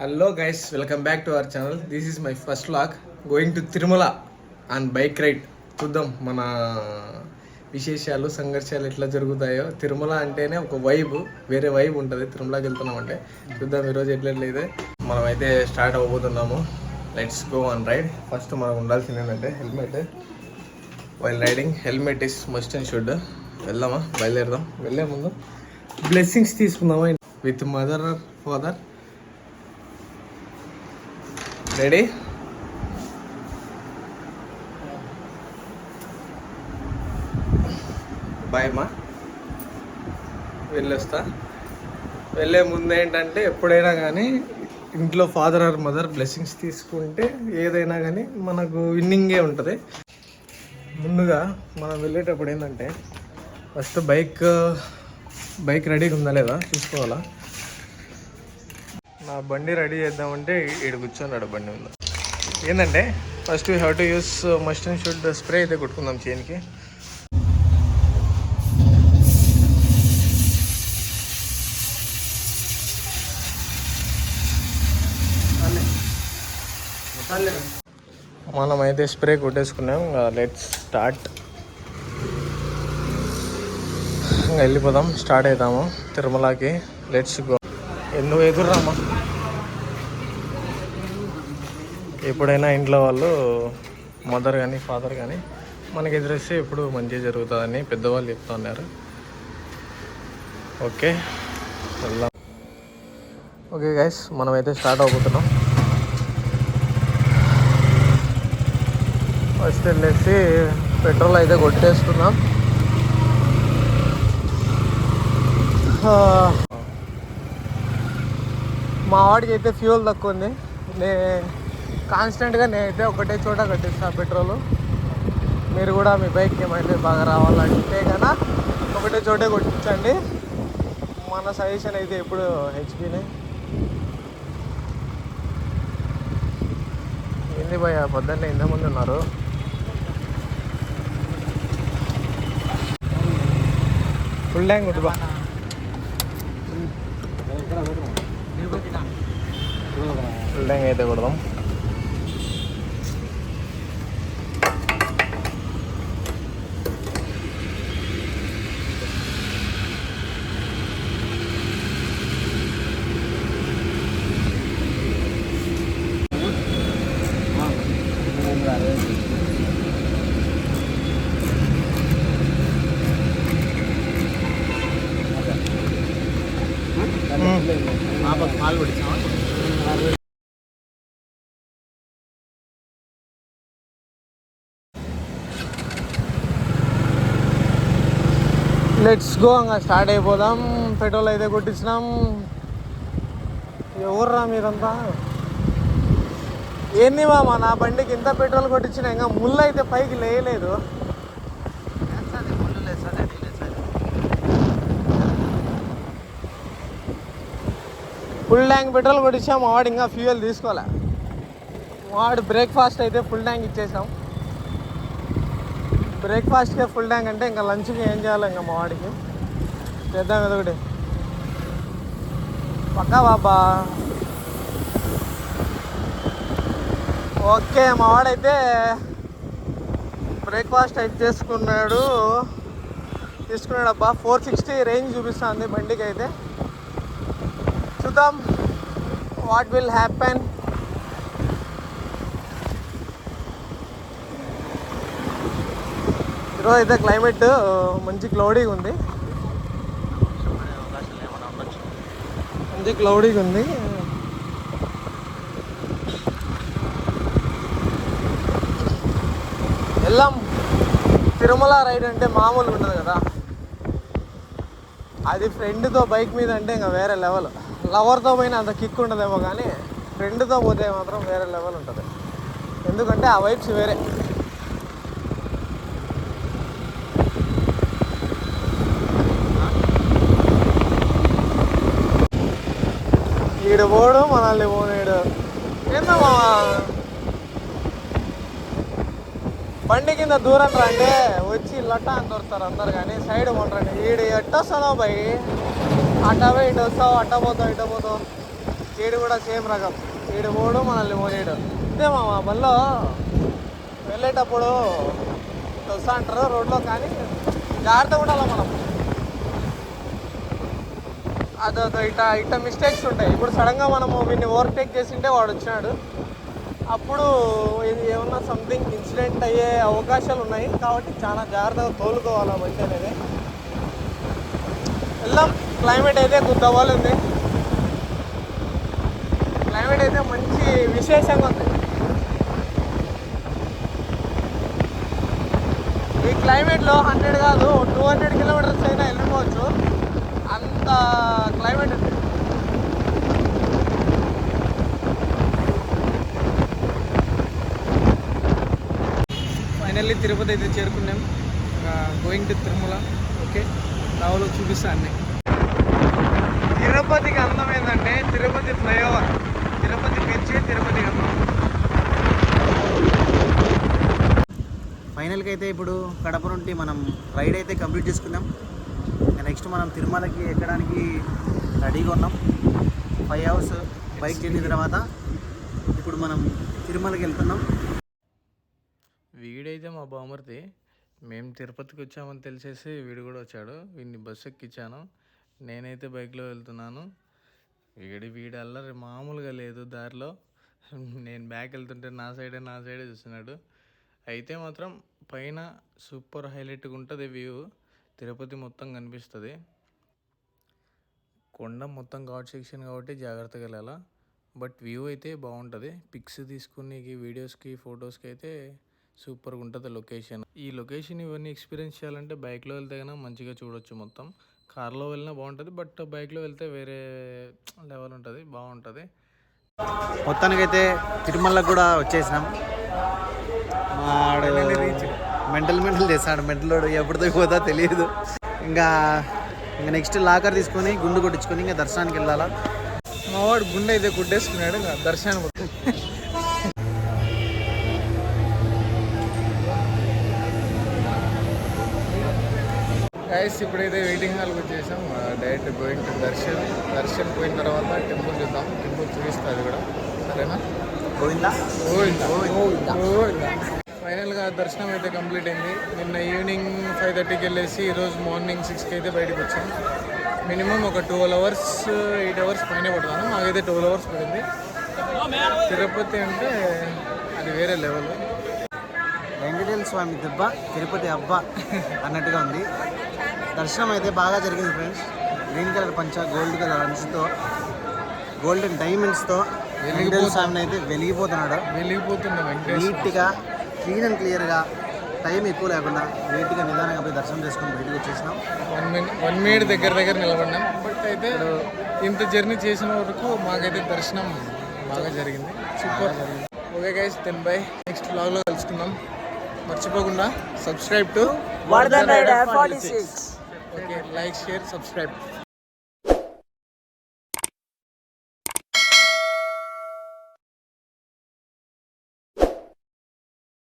Hello guys, welcome back to our channel. This is my first vlog going to Tirumala on bike ride. చూద్దాం మన విశేషాలు సంఘర్షాలు ఎట్లా జరుగుతాయో. తిరుమల అంటేనే ఒక వైబ్, వేరే వైబ్ ఉంటుంది. తిరుమలకి వెళ్తున్నామంటే చూద్దాం ఈరోజు ఎట్లయితే. మనమైతే స్టార్ట్ అవ్వబోతున్నాము. Let's go on ride. First మనకు ఉండాల్సింది ఏంటంటే helmet. While riding helmet is must and should. వెళ్దామా, బయలుదేరదాం. వెళ్ళే ముందు బ్లెస్సింగ్స్ తీసుకుందామా with mother or father. Ready? Bye మా, వెళ్ళొస్తా. వెళ్ళే ముందు ఏంటంటే ఎప్పుడైనా కానీ ఇంట్లో ఫాదర్ ఆర్ మదర్ బ్లెస్సింగ్స్ తీసుకుంటే ఏదైనా కానీ మనకు విన్నింగే ఉంటుంది. ముందుగా మనం వెళ్ళేటప్పుడు ఏంటంటే ఫస్ట్ బైక్ రెడీగా ఉందా లేదా చూసుకోవాలా. నా బండి రెడీ చేద్దామంటే ఈడు కూర్చోన్నాడు బండి మీద. ఏంటంటే first we have to use must and should spray అయితే కొట్టుకుందాం చైన్కి. మనమైతే స్ప్రే కొట్టేసుకున్నాం. Let's start. ఇంకా వెళ్ళిపోదాం, స్టార్ట్ అవుతాము తిరుమలకి. Let's go. ఎందుకు ఎదురురామా, ఎప్పుడైనా ఇంట్లో వాళ్ళు మదర్ కానీ ఫాదర్ కానీ మనకి ఎదురేస్తే ఎప్పుడు మంచిగా జరుగుతుందని పెద్దవాళ్ళు చెప్తున్నారు. ఓకే వెళ్దాం. ఓకే గైస్, మనమైతే స్టార్ట్ అవుతున్నాం. ఫస్ట్ వెళ్ళేసి పెట్రోల్ అయితే కొట్టేసుకున్నాం. మా వాడికి అయితే ఫ్యూల్ తక్కువ ఉంది. కాన్స్టెంట్గా నేనైతే ఒకటే చోట కట్టిస్తాను పెట్రోలు. మీరు కూడా మీ బైక్కి ఏమైతే బాగా రావాలంటే కన్నా ఒకటే చోటే కొట్టించండి. మన సజెషన్ అయితే ఎప్పుడు హెచ్పీనే. ఏంది భయ పొద్దున్నే ఇంతమంది ఉన్నారు. ఫుల్ ట్యాంక్ కొట్టుబా. ఫుల్ ట్యాంక్ అయితే కొడదాం. Let's go. ఇంకా స్టార్ట్ అయిపోదాం. పెట్రోల్ అయితే కొట్టించినాం. ఎవర్రా మీరంతా? ఏంది మామ, నా బండికి ఇంత పెట్రోల్ కొట్టించినా ఇంకా ముళ్ళు అయితే పైకి లేయలేదు. ఫుల్ ట్యాంక్ పెట్రోల్ కొట్టించాం. మా వాడు ఇంకా ఫ్యూయల్ తీసుకోలే. వాడు బ్రేక్ఫాస్ట్ అయితే ఫుల్ ట్యాంక్ ఇచ్చేసాం. బ్రేక్ఫాస్ట్కే ఫుల్ ట్యాంక్ అంటే ఇంకా లంచ్కి ఏం చేయాలి ఇంకా మా వాడికి చేద్దాం కదా ఒకటి. పక్కా బాబా. ఓకే, మా వాడైతే బ్రేక్ఫాస్ట్ అయితే తీసుకున్నాడు అబ్బా. 460 రేంజ్ చూపిస్తుంది బండికి అయితే. చూద్దాం వాట్ విల్ హ్యాపెన్. ఈరోజు అయితే క్లైమేట్ మంచి క్లౌడీగా ఉంది. వెళ్ళాం. తిరుమల రైడ్ అంటే మామూలుగా ఉంటుంది కదా. అది ఫ్రెండ్తో బైక్ మీద అంటే ఇంకా వేరే లెవెల్. లవర్తో పోయినా అంత కిక్ ఉండదేమో కానీ ఫ్రెండ్తో పోతే మాత్రం వేరే లెవెల్ ఉంటుంది. ఎందుకంటే ఆ వైబ్స్ వేరే. ఈడు పోడు, మనల్ని పోనేడు. ఏందమ్మా బండి కింద దూరం రండి, వచ్చి లట్టా అని దొరుకుతారు అందరు. కానీ సైడ్ కొంటారండి. ఈడు ఎట్టొస్తానో బై, అట్ట పోయి ఇటు వస్తావు, అట్ట పోతావు, ఇట్ట పోతావు. ఈడు కూడా సేమ్ రకం, ఈడు పోడు మనల్ని పోనీడు. అంతే మామ, బండ్లో వెళ్ళేటప్పుడు వస్తా అంటారు రోడ్లో, కానీ జాగ్రత్తగా ఉండాలి మనం. అదొక ఇట్ట మిస్టేక్స్ ఉంటాయి. ఇప్పుడు సడన్గా మనము వీడిని ఓవర్టేక్ చేసింటే వాడు వచ్చినాడు, అప్పుడు ఇది ఏమన్నా సంథింగ్ ఇన్సిడెంట్ అయ్యే అవకాశాలు ఉన్నాయి. కాబట్టి చాలా జాగ్రత్తగా తోలుకోవాలి బండి అనేది. వెళ్దాం. క్లైమేట్ అయితే గుద్దవాళ్ళు ఉంది, క్లైమేట్ అయితే మంచి విశేషంగా ఉంది. ఈ క్లైమేట్లో 100 కాదు 200 కిలోమీటర్స్ అయినా వెళ్ళిపోవచ్చు, అంత క్లైమేట్ ఉంది. ఫైనల్లీ తిరుపతి అయితే చేరుకున్నాం. Going to Tirumala. ఓకే, రావులో చూపిస్తా అన్నీ. తిరుపతికి అందం ఏంటంటే తిరుపతి ఫ్లైఓవర్, తిరుపతి పెంచి తిరుపతి అందం. ఫైనల్గా అయితే ఇప్పుడు కడప నుండి మనం రైడ్ అయితే కంప్లీట్ చేసుకున్నాం. నెక్స్ట్ మనం తిరుమలకి ఎక్కడానికి రెడీగా ఉన్నాం. 5 hours బైక్ చేసిన తర్వాత ఇప్పుడు మనం తిరుమలకి వెళ్తున్నాం. వీడైతే మా బామర్ది, మేము తిరుపతికి వచ్చామని తెలిసేసి వీడు కూడా వచ్చాడు. వీడిని బస్సు ఎక్కించాను, నేనైతే బైక్లో వెళ్తున్నాను. వీడి అల్లరి మామూలుగా లేదు. దారిలో నేను బ్యాక్ వెళ్తుంటే నా సైడే చూస్తున్నాడు. అయితే మాత్రం పైన సూపర్ హైలైట్గా ఉంటుంది వ్యూ, తిరుపతి మొత్తం కనిపిస్తుంది. కొండ మొత్తం ఘాట్ సెక్షన్ కాబట్టి జాగ్రత్తగా వెళ్ళాలా, బట్ వ్యూ అయితే బాగుంటుంది. పిక్స్ తీసుకుని వీడియోస్కి ఫొటోస్కి అయితే సూపర్గా ఉంటుంది లొకేషన్. ఈ లొకేషన్ ఇవన్నీ ఎక్స్పీరియన్స్ చేయాలంటే బైక్లో వెళ్తే కన్నా మంచిగా చూడొచ్చు మొత్తం. కార్లో వెళ్ళినా బాగుంటుంది, బట్ బైక్లో వెళ్తే వేరే లెవెల్ ఉంటుంది, బాగుంటుంది. మొత్తానికైతే తిరుమలకు కూడా వచ్చేసినాం. మెంటల్ చేస్తాడు, మెంటల్ ఎప్పుడు పోతా తెలియదు. ఇంకా నెక్స్ట్ లాకర్ తీసుకొని గుండు కొట్టించుకొని ఇంకా దర్శనానికి వెళ్ళాలా. మావాడు గుండె అయితే గుడ్డేసుకున్నాడు, ఇంకా దర్శనం. గైస్ ఇప్పుడైతే వెయిటింగ్ హాల్కి వచ్చేసాం. డైరెక్ట్ గోయింగ్ టు దర్శన్ పోయిన తర్వాత టెంపుల్ చూద్దాం, టెంపుల్ చూపిస్తుంది కూడా. సరేనా? గోవిందా. ఫైనల్గా దర్శనం అయితే కంప్లీట్ అయింది. నిన్న ఈవినింగ్ 5:30కి వెళ్ళేసి ఈరోజు మార్నింగ్ 6కి అయితే బయటకు వచ్చాం. మినిమం ఒక 12 hours 8 hours పైన పడతాను. మాకైతే 12 hours పడింది. తిరుపతి అంటే అది వేరే లెవెల్. వెంకటేశ్వర స్వామి దెబ్బ తిరుపతి అబ్బ అన్నట్టుగా ఉంది. దర్శనం అయితే బాగా జరిగింది ఫ్రెండ్స్. గ్రీన్ కలర్ పంచ, గోల్డ్ కలర్ అంచుతో, గోల్డెన్ డైమండ్స్తో వెంకటేశ్వర స్వామిని అయితే వెలిగిపోతున్నాడు. నీట్గా క్లీన్ అండ్ క్లియర్గా, టైం ఎక్కువ లేకుండా నీట్గా నిదానంగా పోయి దర్శనం చేసుకొని బయటకు వచ్చేసినాం. 1 minute దగ్గర నిలబడినాం. బట్ అయితే ఇంత జర్నీ చేసిన వరకు మాకైతే దర్శనం బాగా జరిగింది, సూపర్ జరిగింది. Okay guys, then bye. Next వ్లాగ్లో కలుసుకుందాం. మర్చిపోకుండా subscribe to Vardhan Rider 46. Okay, like, share, subscribe.